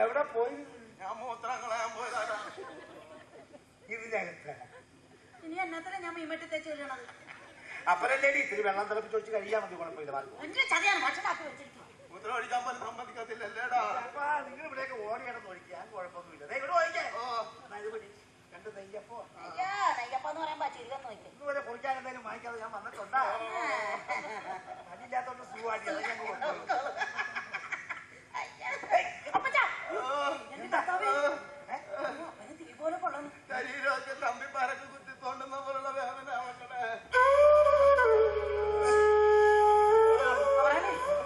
എവിടെ പോയി? ഞാൻ മൂത്രം കളയാൻ പോയതാ. ഇതിനകത്ത് ഇനി എന്നത്ര ഞാൻ മീമട്ടി തേച്ച് കഴിയണത്? അപ്പരല്ലേ ഇത്തിരി വെള്ളം തിളപ്പിച്ച് വെച്ച് കഴിയാൻ മതി. കുഴപ്പമില്ല. എന്റെ ചതിയാണ് ഭക്ഷണമാക്കി വെച്ചിരിക്കും. മൂത്രം ഒഴിക്കാൻ പോലും സമ്മതിക്കത്തില്ലല്ലേടാ. നിങ്ങൾ ഇവിടെയൊക്കെ ഓടി കിടന്ന് ഒഴിക്കാൻ കുഴപ്പമൊന്നുമില്ല. ഇവിടെ ഒഴിക്കേ. രണ്ട് നെയ്യപ്പോ. നെയ്യപ്പെന്ന് പറയുമ്പോ ചില്ലെന്ന് നോക്കി ഇതുവരെ കുറിക്കാൻ എന്തെങ്കിലും വാങ്ങിക്കാതെ ഞാൻ വന്നിട്ടുണ്ടാ. അതില്ലാത്തോണ്ട് സുഖമായിട്ട് തീപോലെ കൊള്ളണം. ശരീരമൊക്കെ തമ്പിപ്പാരൊക്കെ കുത്തിത്തോണ്ടുന്ന പോലുള്ള വേദന അവക്കടെ.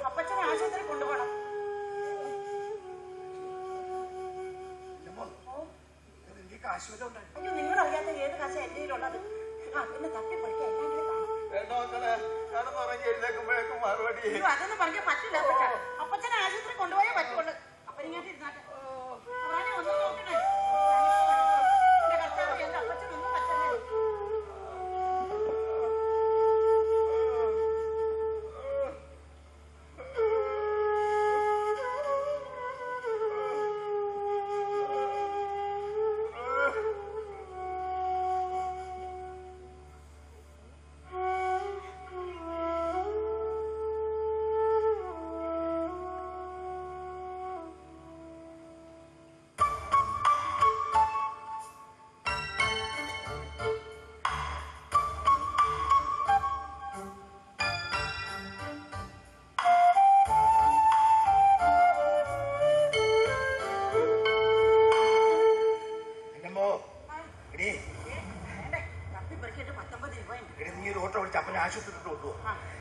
അപ്പച്ചനെ ആശുപത്രി കൊണ്ടുപോകണം. കാശുവല്ലോ ഉണ്ടായി. അയ്യോ, നിങ്ങളറിയാത്ത ഏത് കാശ എന്റെ കയ്യിലുള്ളത്? പിന്നെ തട്ടിപ്പടിക്കാൻ എഴുതേക്കുമ്പോഴേക്കും മറുപടി. അതൊന്നും പറഞ്ഞാൽ പറ്റില്ല. അപ്പച്ചനെ ആശുപത്രി കൊണ്ടുപോയേ പറ്റുള്ളൂ. അപ്പൊ ഇങ്ങോട്ട് ഇരുന്നാട്ടെ. ഒന്നും നോക്കണേ. എന്റെ കർത്താവ്, എന്റെ അപ്പച്ചനൊന്നും പറ്റല്ലേ.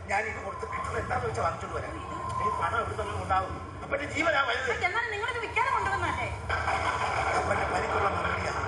ഞാൻ ഇത് കൊടുത്ത് പെട്രോൾ എന്താന്ന് വെച്ചാൽ വാങ്ങിച്ചോണ്ട് വരാം. എനിക്ക് പണം എവിടെ തന്നെ ഉണ്ടാവും. അപ്പൊ എന്റെ ജീവനാ വലുത്. എന്നാലും നിങ്ങളിത് വിൽക്കാതെ കൊണ്ടുവന്നല്ലേ? അപ്പന്റെ പരിക്കുള്ള മറുപടിയാണ്.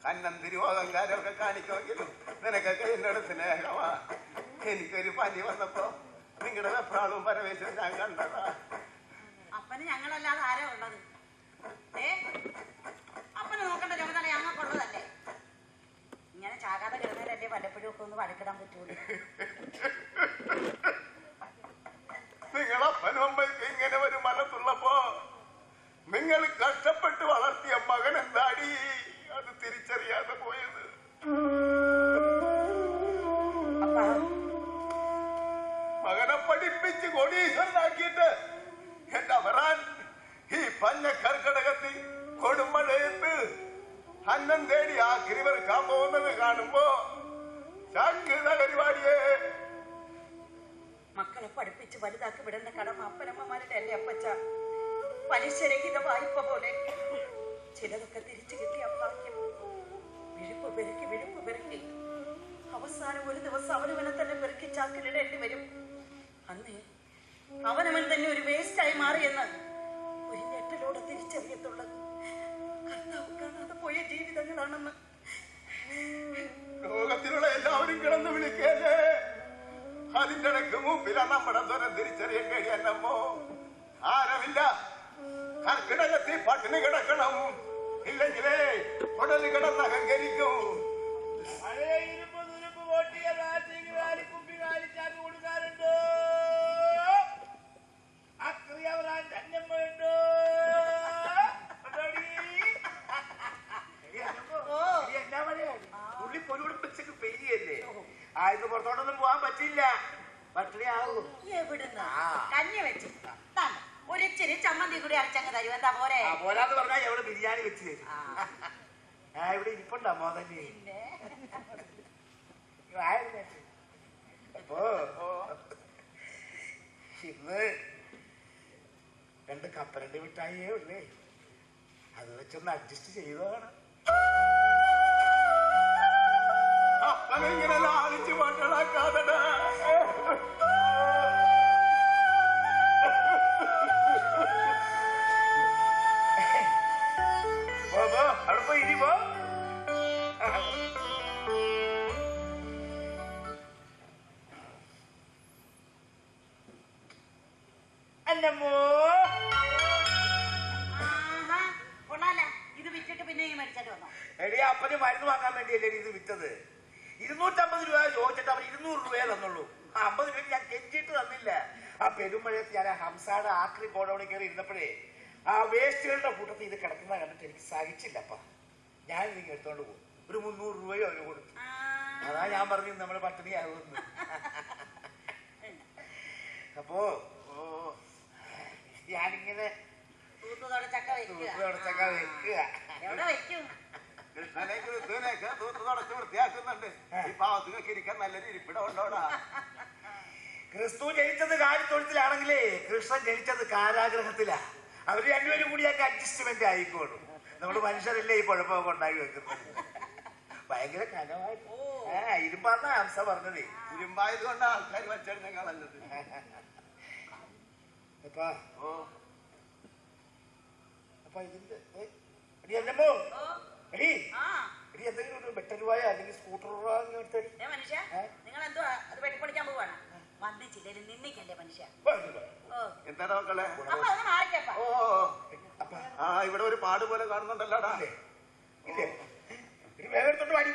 കന്നം തിരുവോകങ്കാരമൊക്കെ കാണിക്കുമെങ്കിലും നിനക്കൊക്കെ എന്നോട് സ്നേഹമാ. എനിക്കൊരു പനി വന്നപ്പോ നിങ്ങളുടെ വെപ്രാളും പരവേശവും ഞാൻ കണ്ടതാ. അപ്പന് ഞങ്ങളല്ലാതെ ആരാ ഉള്ളത്? അപ്പന് നോക്കേണ്ട ചുമതല ഞങ്ങൾക്കുള്ളതല്ലേ? ഇങ്ങനെ ചാകാതെ കിടന്നതല്ലേ വല്ലപ്പോഴും ഒക്കെ ഒന്ന് വഴക്കിടാൻ പറ്റുള്ളൂ. നിങ്ങളപ്പനും അമ്മയ്ക്ക് ഇങ്ങനെ ഒരു മനസ്സുള്ളപ്പോ നിങ്ങൾ കഷ്ടപ്പെട്ട് വളർത്തിയ മകൻ എന്താടി അത് തിരിച്ചറിയാതെ പോയത്? മകനെ പഠിപ്പിച്ച് കോടീശ്വരനാക്കിയിട്ട് എന്റെ അവറാൻ ഈ പഞ്ഞ കർക്കടകത്തിൽ കൊടുമഴയത്ത് അന്നം തേടി ആ ഗിരിവർക്കാൻ പോകുന്നത് കാണുമ്പോ ശാക്യത പരിപാടിയെ. മക്കളെ പഠിപ്പിച്ച് വലുതാക്കി വിടേണ്ട കടമ അപ്പനമ്മമാരുടെ അല്ലേ അപ്പച്ച? പലിശരഹിത വായ്പ പോലെ ചിലതൊക്കെ തിരിച്ചു കിട്ടിയ ഭാഗ്യം. വിഴുപ്പ് പെരുക്കി അവസാനം ഒരു ദിവസം അവനവനെ തന്നെ പെരുക്കി ചാക്കിലിടേണ്ടി വരും. അന്നേ അവനവൻ തന്നെ ഒരു വേസ്റ്റായി മാറിയെന്ന് ഒരു ഞെട്ടലോടെ തിരിച്ചറിയത്തുള്ളത് കർത്താവ് കാണാതെ പോയ ജീവിതങ്ങളാണെന്ന്. ലോകത്തിലുള്ള എല്ലാവരും കിടന്നു വിളിക്കല്ലേ. അതിന്റെ ഇടയ്ക്ക് മുമ്പിലാ നമ്മുടെ സ്വരം തിരിച്ചറിയാൻ കഴിയാന്നമ്മോ. ആരമില്ല. കർക്കിടകത്തിൽ പട്ടിണി കിടക്കണം, ഇല്ലെങ്കിലേ ഉടല് കിടന്ന് അഹങ്കരിക്കും. പഴയ ഇരുമ്പ് തുരുമ്പ് പൊട്ടിയ പോവാൻ പറ്റില്ല, പട്ടിണിയാകും. എവിടുന്ന് കഞ്ഞി വെച്ച് ഒരിച്ചിരി ചമ്മന്തി കൂടി അരച്ചങ്ങ് തരും. എന്താ പോരെ? പോരാന്ന് പറഞ്ഞാൽ എവിടെ ബിരിയാണി വെച്ച് തരും. ഇവിടെ ഇരിപ്പുണ്ടോ മോതന്നെ? അപ്പോ ഇന്ന് 2 കപ്പലണ്ടി മിഠായിയേ ഉള്ളേ, അത് വെച്ചൊന്ന് അഡ്ജസ്റ്റ് ചെയ്തതാണ്. അപ്പനിങ്ങനെ ലാളിച്ചു പട്ടണക്കാതടാ. അവിടെ പോയി ഇനി പോ. അന്നമ്മോ ഇത് വിറ്റിട്ട് പിന്നെ മേടിച്ചിട്ട് വന്നോ? എടി അപ്പന് മരുന്ന് വാങ്ങാൻ വേണ്ടിയല്ലേ ഇത് വിറ്റത്. 250 രൂപ ചോദിച്ചിട്ട് അവർ 200 രൂപയെ തന്നുള്ളൂ. 50 രൂപ ഞാൻ കെഞ്ചിട്ട് തന്നില്ല. ആ പെരുമഴയത്ത് ഞാൻ ഹംസാടെ ആക്രി ഗോഡൌണിൽ കയറി ഇരുന്നപ്പോഴേ ആ വേസ്റ്റുകളുടെ കൂട്ടത്തിൽ ഇത് കിടക്കുന്ന കണ്ടിട്ട് എനിക്ക് സഹിച്ചില്ലപ്പ. ഞാൻ ഇതിങ്ങനെ എടുത്തോണ്ട് പോകും. ഒരു 300 രൂപയോ അവര് കൊടുത്തു. അതാ ഞാൻ പറഞ്ഞു നമ്മള് പട്ടിണിയാകുമെന്ന്. അപ്പോ ഞാനിങ്ങനെ തൂത്തുടച്ചൊക്കെ വെക്കുക. എവിടെ വെക്കും? കൃഷ്ണനെ കൃഷ്ണനെയൊക്കെ തൂത്ത് തുടച്ച് വൃത്തിയാക്കുന്നുണ്ട്. ഈ പാവത്തുകൾക്ക് ഇരിക്കാൻ നല്ലൊരു ഇരിപ്പിടം ഉണ്ടോടാ. ക്രിസ്തു ജനിച്ചത് കാര്യത്തൊഴുത്തിലാണെങ്കിലേ കൃഷ്ണൻ ജനിച്ചത് കാരാഗ്രഹത്തിലാ. അവര് രണ്ടുപേരും കൂടി ഞങ്ങൾക്ക് അഡ്ജസ്റ്റ്മെന്റ് ആയിക്കോളും. നമ്മള് മനുഷ്യരല്ലേ ഈ കുഴപ്പമൊക്കെ ഉണ്ടാക്കി വെക്കുന്നത്. ഭയങ്കര കനമായിട്ട് ഇരുമ്പാന്ന ഹംസ പറഞ്ഞതേ. ഇരുമ്പായത് കൊണ്ട് ആൾക്കാർ വച്ചെടുത്തേക്കാൾ നല്ലത്. അപ്പൊ ഇതിന്റെ എടി എന്നമ്മോ, എടി എടി എന്തെങ്കിലും ഒരു ബെറ്റർ രൂപയോ അല്ലെങ്കിൽ സ്കൂട്ടർ മനുഷ്യ, നിങ്ങൾ എന്തോ അത് വെട്ടിപ്പൊടിക്കാൻ പോവാണ്. വന്നിച്ചില്ലേലും നിന്നിക്കല്ലേ മനുഷ്യ. എന്താടാ മക്കളെ? അപ്പൊ ഒന്ന് മാറിക്കപ്പാ. ആ ഇവിടെ ഒരു പാട് പോലെ കാണുന്നുണ്ടല്ലോടാ. വേഗം എടുത്തോണ്ട് പാടി.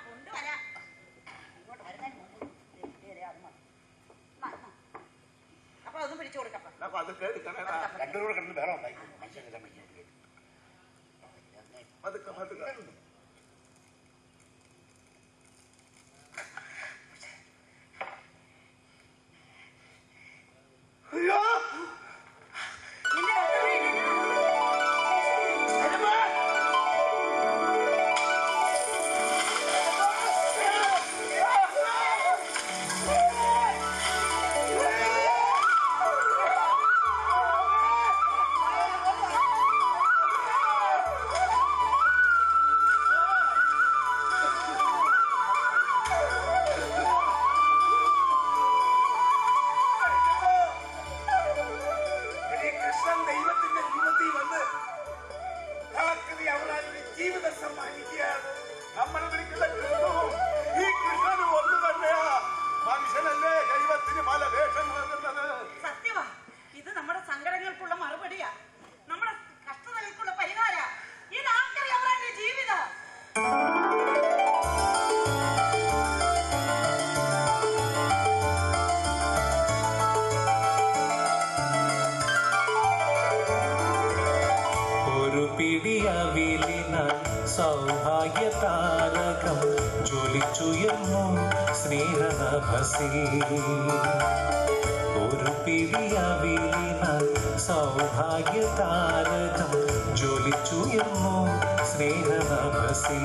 കൊണ്ടുവരാ. ഇങ്ങോട്ട് വരുന്നതിന് മുമ്പ് അപ്പൊ ഒന്നും പിടിച്ചു കൊടുക്കപ്പാ. അതൊക്കെ എടുക്കണേടാ. 2 രൂപ കിടന്ന് വേറെ ഉണ്ടായി മനുഷ്യനെല്ലാം പതുക്കെ പതുക്കെ. അയ്യോ ജീവിതം സമ്മാനിക്കുകയാണ്. നമ്മൾ വിളിക്കുന്ന ക്രിസ്തുവും ഈ കൃഷ്ണനും ഒന്ന് തന്നെയാ. മനുഷ്യനല്ലേ ദൈവത്തിന് പല വേഷങ്ങൾ നൽകുന്നത്. സത്യവാ, ഇത് നമ്മുടെ സങ്കടങ്ങൾക്കുള്ള മറുപടിയാ, നമ്മുടെ കഷ്ടതകൾക്കുള്ള പരിഹാര. ഇതാർക്കറിയാം അവരുടെ ജീവിതം. ഒരു പിടിയവിലിന സൗഭാഗ്യ താരകം ജ്വലിച്ചുയർന്നു സ്നേഹനഭസി. ഒരു പിടിയവിലിന സൗഭാഗ്യ താരകം ജ്വലിച്ചുയർന്നു സ്നേഹനഭസി.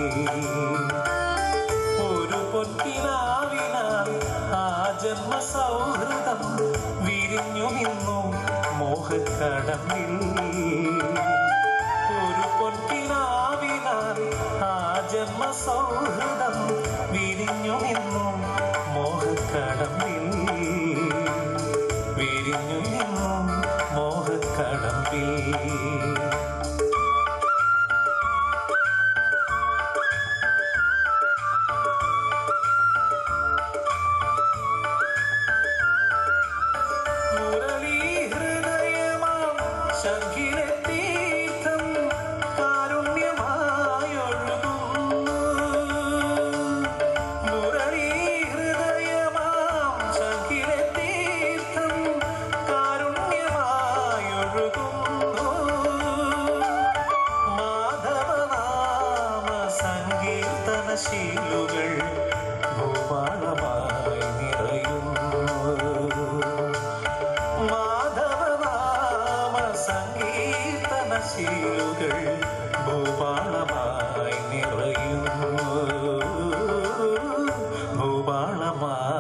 ഒരു പൊൻകിനാവിനാൽ ആ ജന്മ സൗഹൃദം വിരിഞ്ഞു നിന്നു മോഹക്കടമ്പിൽ. ഒരു പൊൻകിനാവിനാൽ ആ ജന്മ സൗഹൃദം വിരിഞ്ഞു നിന്നു മോഹക്കടമ്പിൽ. വിരിഞ്ഞു നിന്നു മോഹക്കടമ്പിൽ.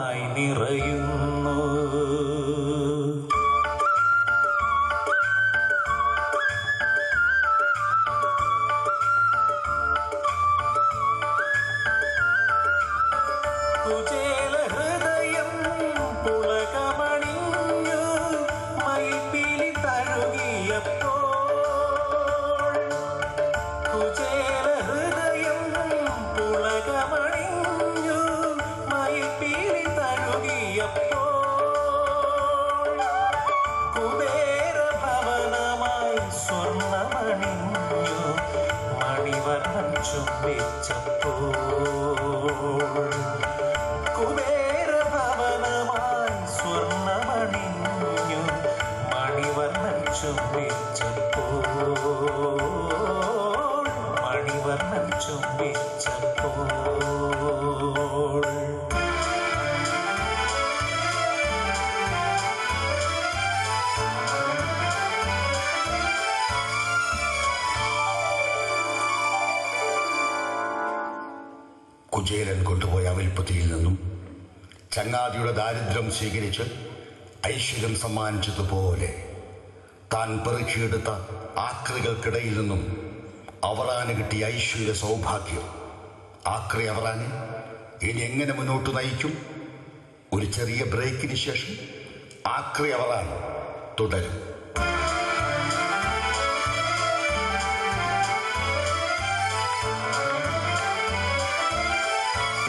മായി നിറയുന്നു. കുചേല ഹൃദയം പുളകമണിഞ്ഞു മയിൽപ്പീലി തഴുകിയപ്പോൾ. കുചേല ഹൃദയം പുളകമണിഞ്ഞു മയിൽപ്പീലി തഴുകിയപ്പോൾ. കുബേരഭവനമായി സ്വർണ്ണമണിഞ്ഞു മണിവർണ്ണം ചുംബിച്ചപ്പോൾ. കുബേരഭവനമായി സ്വർണ്ണമണിഞ്ഞു മണിവർണ്ണം ചുംബിച്ചപ്പോൾ. മണിവർണ്ണം ചുംബിച്ചപ്പോൾ. കുചേലൻ കൊണ്ടുപോയ അവിൽപ്പത്തിയിൽ നിന്നും ചങ്ങാതിയുടെ ദാരിദ്ര്യം സ്വീകരിച്ച് ഐശ്വര്യം സമ്മാനിച്ചതുപോലെ താൻ പെറുക്കിയെടുത്ത ആക്രികൾക്കിടയിൽ നിന്നും അവറാന് കിട്ടിയ ഐശ്വര്യ സൗഭാഗ്യം ആക്രി അവറാനെ ഇനി എങ്ങനെ മുന്നോട്ട് നയിക്കും? ഒരു ചെറിയ ബ്രേക്കിന് ശേഷം ആക്രി അവറാൻ തുടരും.